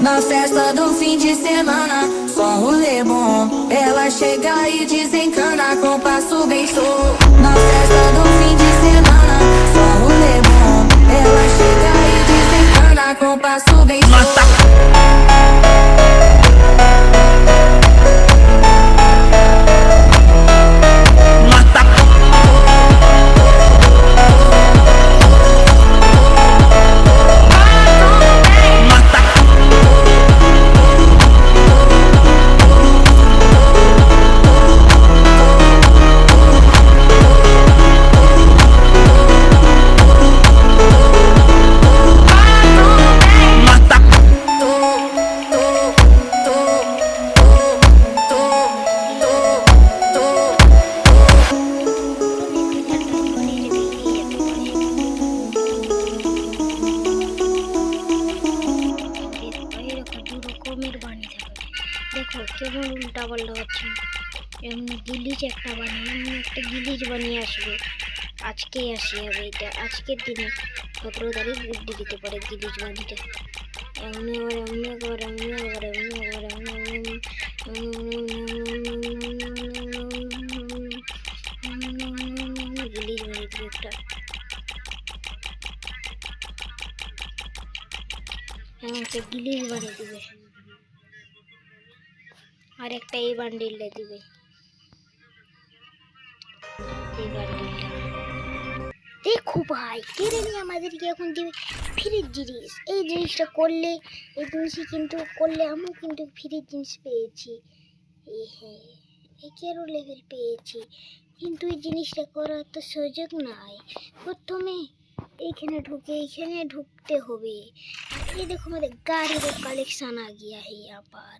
Na festa do fim de semana, só rolê bom. Ela chega e desencana com passo bem show. Na festa do fim de semana, só rolê bom. Ela chega e desencana com passo bem show. দেখো কেমন উল্টা পাল্টা হচ্ছে। এমনি গিলিজ একটা বানিয়ে এমনি একটা গিলিজ বানিয়ে আসবে। আজকেই আসি হবে এটা, আজকের দিনে 17 তারিখ বুদ্ধি দিতে পারে গিলিজ বানিয়ে। এমনি আবার এমনি আবার এমনি আবার এমনি আবার গিলিজ বানিয়ে দিবে একটা। একটা গিলিজ বানিয়ে দিবে আর একটা এই বান্ডিলটা দিবে। এই বান্ডিলটা দেখো ভাই কেড়ে নিয়ে আমাদেরকে এখন দিবে ফ্রির জিনিস। এই জিনিসটা করলে এই জিনিসই কিন্তু করলে আমিও কিন্তু ফ্রির জিনিস পেয়েছি। হ্যাঁ এই কেরো লেভেল পেয়েছি, কিন্তু এই জিনিসটা করার তো সুযোগ নাই। প্রথমে এইখানে ঢুকতে হবে। ये देखो मेरे गाड़ी का कलेक्शन आ गया है यहाँ पर।